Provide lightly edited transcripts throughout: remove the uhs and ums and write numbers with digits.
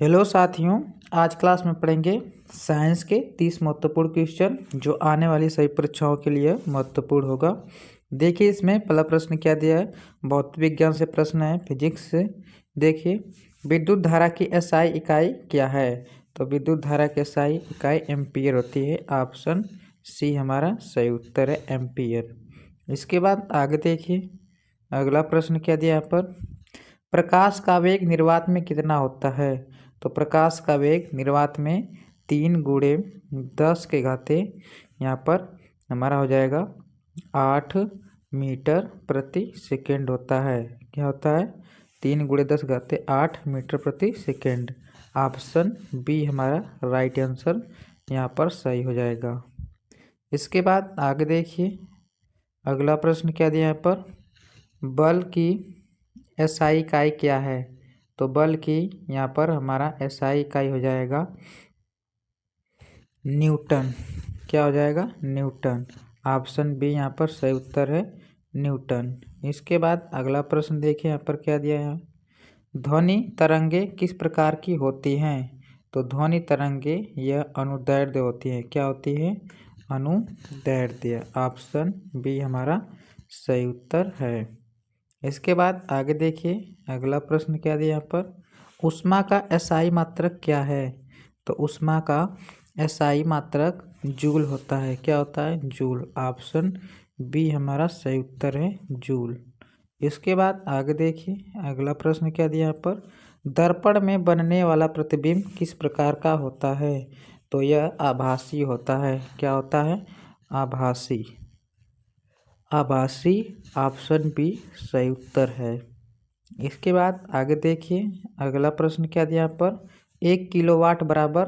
Hello साथियों, आज class में पढ़ेंगे साइंस के 30 महत्वपूर्ण क्वेश्चन जो आने वाली सभी परीक्षाओं के लिए महत्वपूर्ण होगा। देखिए, इसमें पहला प्रश्न क्या दिया है। भौतिक विज्ञान से प्रश्न है, फिजिक्स से। देखिए, विद्युत धारा की एसआई इकाई क्या है। तो विद्युत धारा की एसआई इकाई एम्पियर होती है। ऑप्शन सी हमारा सही उत्तर है, एम्पियर। इसके बाद आगे देखिए, अगला प्रश्न क्या दिया यहाँ पर। प्रकाश का वेग निर्वात में कितना होता है। तो प्रकाश का वेग निर्वात में 3 × 10⁻⁻, यहाँ पर हमारा हो जाएगा 8 मीटर प्रति सेकेंड होता है। क्या होता है? 3 × 10⁻8 मीटर प्रति सेकेंड। ऑप्शन बी हमारा राइट आंसर यहाँ पर सही हो जाएगा। इसके बाद आगे देखिए, अगला प्रश्न क्या दिया यहाँ पर। बल की एसआई इकाई क्या है। तो बल की यहाँ पर हमारा एसआई इकाई हो जाएगा न्यूटन। क्या हो जाएगा? न्यूटन। ऑप्शन बी यहाँ पर सही उत्तर है, न्यूटन। इसके बाद अगला प्रश्न देखिए, यहाँ पर क्या दिया है। ध्वनि तरंगे किस प्रकार की होती हैं। तो ध्वनि तरंगे यह अनुदैर्ध्य होती है। क्या होती है? अनुदैर्ध्य। ऑप्शन बी हमारा सही उत्तर है। इसके बाद आगे देखिए, अगला प्रश्न क्या दिया यहाँ पर। ऊष्मा का एसआई मात्रक क्या है। तो ऊष्मा का एसआई मात्रक जूल होता है। क्या होता है? जूल। ऑप्शन बी हमारा सही उत्तर है, जूल। इसके बाद आगे देखिए, अगला प्रश्न क्या दिया यहाँ पर। दर्पण में बनने वाला प्रतिबिंब किस प्रकार का होता है। तो यह आभासी होता है। क्या होता है? आभासी। आभासी। ऑप्शन बी सही उत्तर है। इसके बाद आगे देखिए, अगला प्रश्न क्या दिया यहाँ पर। 1 किलोवाट बराबर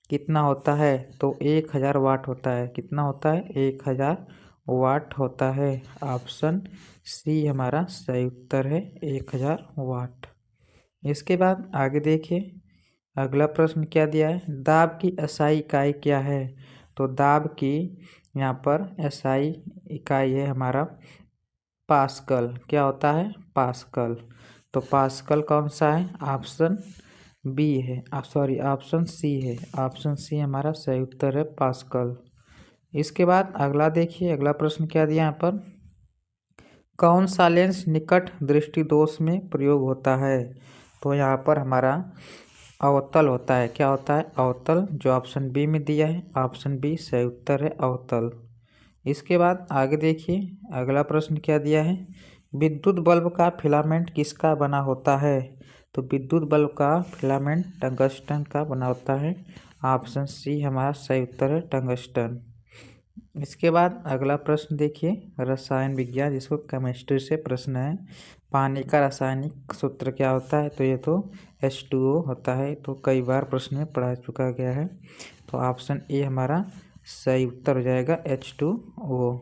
कितना होता है। तो 1000 वाट होता है। कितना होता है? 1000 वाट होता है। ऑप्शन सी हमारा सही उत्तर है, 1000 वाट। इसके बाद आगे देखिए, अगला प्रश्न क्या दिया है। दाब की एसआई इकाई क्या है। तो दाब की यहाँ पर एसआई इकाई है हमारा पास्कल। क्या होता है? पास्कल। तो पास्कल कौन सा है? ऑप्शन बी है, सॉरी ऑप्शन सी है। ऑप्शन सी हमारा सही उत्तर है, पास्कल। इसके बाद अगला देखिए, अगला प्रश्न क्या दिया यहाँ पर। कौन सा लेंस निकट दृष्टि दोष में प्रयोग होता है। तो यहाँ पर हमारा अवतल होता है। क्या होता है? अवतल, जो ऑप्शन बी में दिया है। ऑप्शन बी सही उत्तर है, अवतल। इसके बाद आगे देखिए, अगला प्रश्न क्या दिया है। विद्युत बल्ब का फिलामेंट किसका बना होता है। तो विद्युत बल्ब का फिलामेंट टंगस्टन का बना होता है। ऑप्शन सी हमारा सही उत्तर है, टंगस्टन। इसके बाद अगला प्रश्न देखिए, रसायन विज्ञान, जिसको केमिस्ट्री से प्रश्न है। पानी का रासायनिक सूत्र क्या होता है। तो ये तो H2O होता है। तो कई बार प्रश्न में पढ़ा चुका गया है। तो ऑप्शन ए हमारा सही उत्तर हो जाएगा, H2O।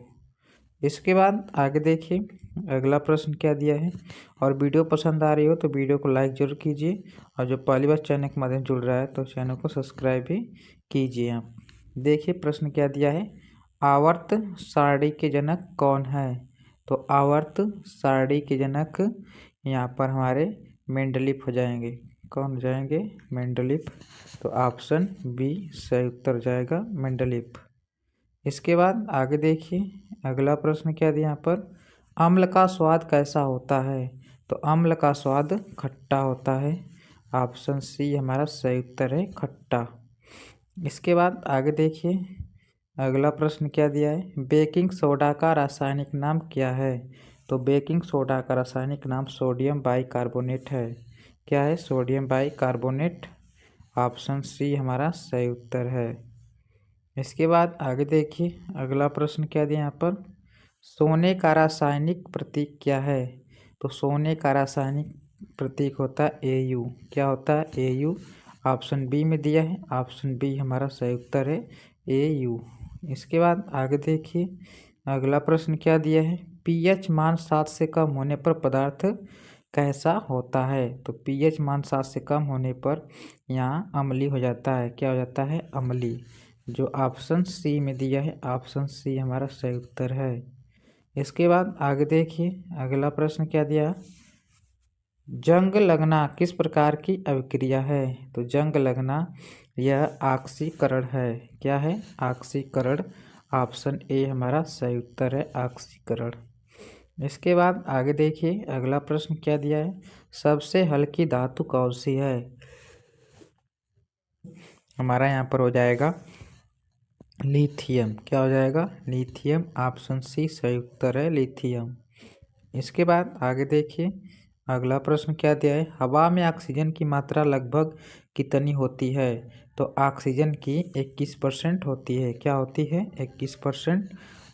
इसके बाद आगे देखिए, अगला प्रश्न क्या दिया है। और वीडियो पसंद आ रही हो तो वीडियो को लाइक जरूर कीजिए, और जो पहली बार चैनल के माध्यम जुड़ रहा है तो चैनल को सब्सक्राइब भी कीजिए आप। देखिए, प्रश्न क्या दिया है। आवर्त सारणी के जनक कौन है। तो आवर्त सारणी के जनक यहाँ पर हमारे मेंडलीफ हो जाएंगे। कौन हो जाएंगे? मेंडलीफ। तो ऑप्शन बी सही उत्तर हो जाएगा, मेंडलीफ। इसके बाद आगे देखिए, अगला प्रश्न क्या दिया यहाँ पर। अम्ल का स्वाद कैसा होता है। तो अम्ल का स्वाद खट्टा होता है। ऑप्शन सी हमारा सही उत्तर है, खट्टा। इसके बाद आगे देखिए, अगला प्रश्न क्या दिया है। बेकिंग सोडा का रासायनिक नाम क्या है। तो बेकिंग सोडा का रासायनिक नाम सोडियम बाइकार्बोनेट है। क्या है? Sodium bicarbonate. ऑप्शन सी हमारा सही उत्तर है। इसके बाद आगे देखिए, अगला प्रश्न क्या दिया यहाँ पर। सोने का रासायनिक प्रतीक क्या है। तो सोने का रासायनिक प्रतीक होता है Au। क्या होता है? Au। ऑप्शन बी में दिया है। ऑप्शन बी हमारा सही उत्तर है, Au। इसके बाद आगे देखिए, अगला प्रश्न क्या दिया है। pH मान 7 से कम होने पर पदार्थ कैसा होता है। तो pH मान 7 से कम होने पर यहाँ अम्लीय हो जाता है। क्या हो जाता है? अम्लीय, जो ऑप्शन सी में दिया है। ऑप्शन सी हमारा सही उत्तर है। इसके बाद आगे देखिए, अगला प्रश्न क्या दिया। जंग लगना किस प्रकार की अभिक्रिया है? तो जंग लगना यह ऑक्सीकरण है। क्या है? ऑक्सीकरण। ऑप्शन ए हमारा सही उत्तर है, ऑक्सीकरण। इसके बाद आगे देखिए अगला प्रश्न क्या दिया है, सबसे हल्की धातु कौन सी है? हमारा यहाँ पर हो जाएगा लिथियम। क्या हो जाएगा? लिथियम। ऑप्शन सी सही उत्तर है, लिथियम। इसके बाद आगे देखिए अगला प्रश्न क्या दिया है, हवा में ऑक्सीजन की मात्रा लगभग कितनी होती है? तो ऑक्सीजन की 21% होती है। क्या होती है? 21%।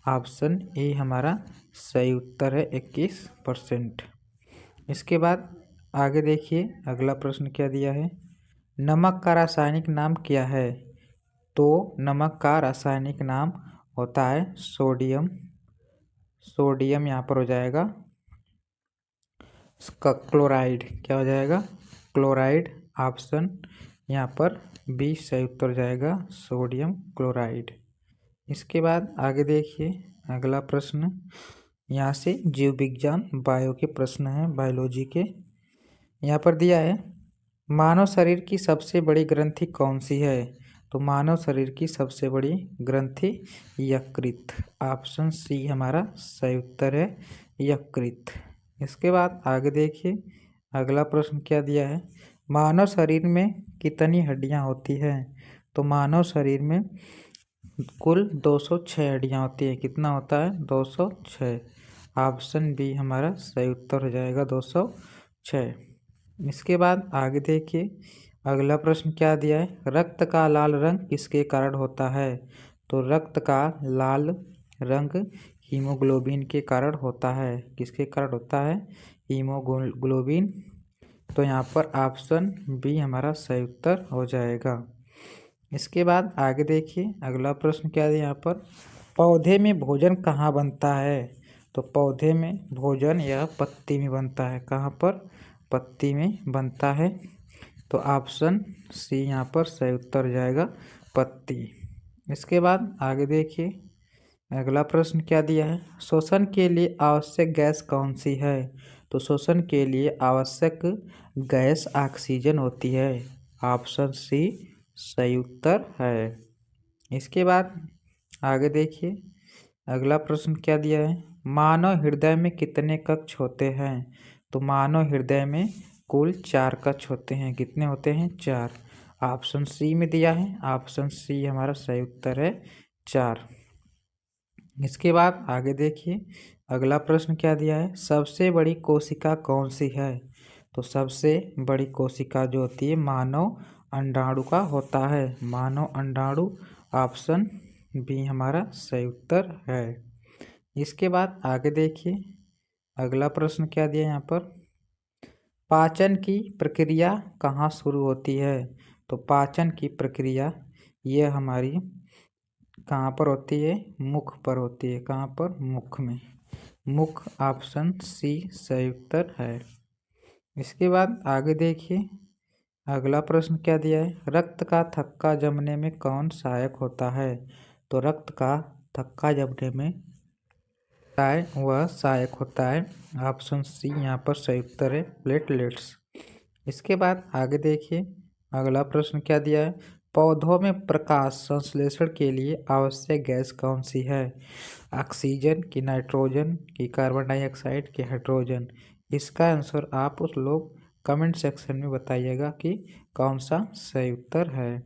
ऑप्शन ए हमारा सही उत्तर है, 21%। इसके बाद आगे देखिए अगला प्रश्न क्या दिया है, नमक का रासायनिक नाम क्या है? तो नमक का रासायनिक नाम होता है सोडियम। सोडियम यहाँ पर हो जाएगा क्लोराइड। क्या हो जाएगा? क्लोराइड। ऑप्शन यहाँ पर बी सही उत्तर हो जाएगा, सोडियम क्लोराइड। इसके बाद आगे देखिए अगला प्रश्न, यहाँ से जीव विज्ञान बायो के प्रश्न हैं, बायोलॉजी के। यहाँ पर दिया है मानव शरीर की सबसे बड़ी ग्रंथि कौन सी है? तो मानव शरीर की सबसे बड़ी ग्रंथि यकृत। ऑप्शन सी हमारा सही उत्तर है, यकृत। इसके बाद आगे देखिए अगला प्रश्न क्या दिया है, मानव शरीर में कितनी हड्डियां होती हैं? तो मानव शरीर में कुल 206 हड्डियां होती है। कितना होता है? 206। ऑप्शन बी हमारा सही उत्तर हो जाएगा, 206। इसके बाद आगे देखिए अगला प्रश्न क्या दिया है, रक्त का लाल रंग किसके कारण होता है? तो रक्त का लाल रंग हीमोग्लोबिन के कारण होता है। किसके कारण होता है? हीमोग्लोबिन। तो यहाँ पर ऑप्शन बी हमारा सही उत्तर हो जाएगा। इसके बाद आगे देखिए अगला प्रश्न क्या है यहाँ पर, पौधे में भोजन कहाँ बनता है? तो पौधे में भोजन यह पत्ती में बनता है। कहाँ पर? पत्ती में बनता है। तो ऑप्शन सी यहाँ पर सही उत्तर हो जाएगा, पत्ती। इसके बाद आगे देखिए अगला प्रश्न क्या दिया है, श्वसन के लिए आवश्यक गैस कौन सी है? तो श्वसन के लिए आवश्यक गैस ऑक्सीजन होती है। ऑप्शन सी सही उत्तर है। इसके बाद आगे देखिए अगला प्रश्न क्या दिया है, मानव हृदय में कितने कक्ष होते हैं? तो मानव हृदय में कुल 4 कक्ष होते हैं। कितने होते हैं? 4। ऑप्शन सी में दिया है, ऑप्शन सी हमारा सही उत्तर है, 4। इसके बाद आगे देखिए अगला प्रश्न क्या दिया है, सबसे बड़ी कोशिका कौन सी है? तो सबसे बड़ी कोशिका जो होती है मानव अंडाणु का होता है, मानव अंडाणु। ऑप्शन बी हमारा सही उत्तर है। इसके बाद आगे देखिए अगला प्रश्न क्या दिया यहाँ पर, पाचन की प्रक्रिया कहाँ शुरू होती है? तो पाचन की प्रक्रिया यह हमारी कहाँ पर होती है? मुख पर होती है। कहाँ पर? मुख में। मुख। ऑप्शन सी सही उत्तर है। इसके बाद आगे देखिए अगला प्रश्न क्या दिया है, रक्त का थक्का जमने में कौन सहायक होता है? तो रक्त का थक्का जमने में वह सहायक होता है। ऑप्शन सी यहाँ पर सही उत्तर है, प्लेटलेट्स। इसके बाद आगे देखिए अगला प्रश्न क्या दिया है, पौधों में प्रकाश संश्लेषण के लिए आवश्यक गैस कौन सी है? ऑक्सीजन की, नाइट्रोजन की, कार्बन डाइऑक्साइड की, हाइड्रोजन? इसका आंसर आप उस लोग कमेंट सेक्शन में बताइएगा कि कौन सा सही उत्तर है।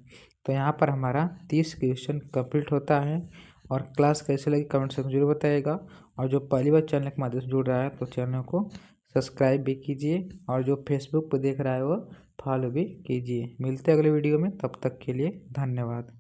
तो यहाँ पर हमारा 30 क्वेश्चन कंप्लीट होता है। और क्लास कैसे लगी कमेंट सेक्शन जरूर बताइएगा। और जो पहली बार चैनल के माध्यम से जुड़ रहा है तो चैनल को सब्सक्राइब भी कीजिए, और जो फेसबुक पर देख रहा है वो फॉलो भी कीजिए। मिलते हैं अगले वीडियो में, तब तक के लिए धन्यवाद।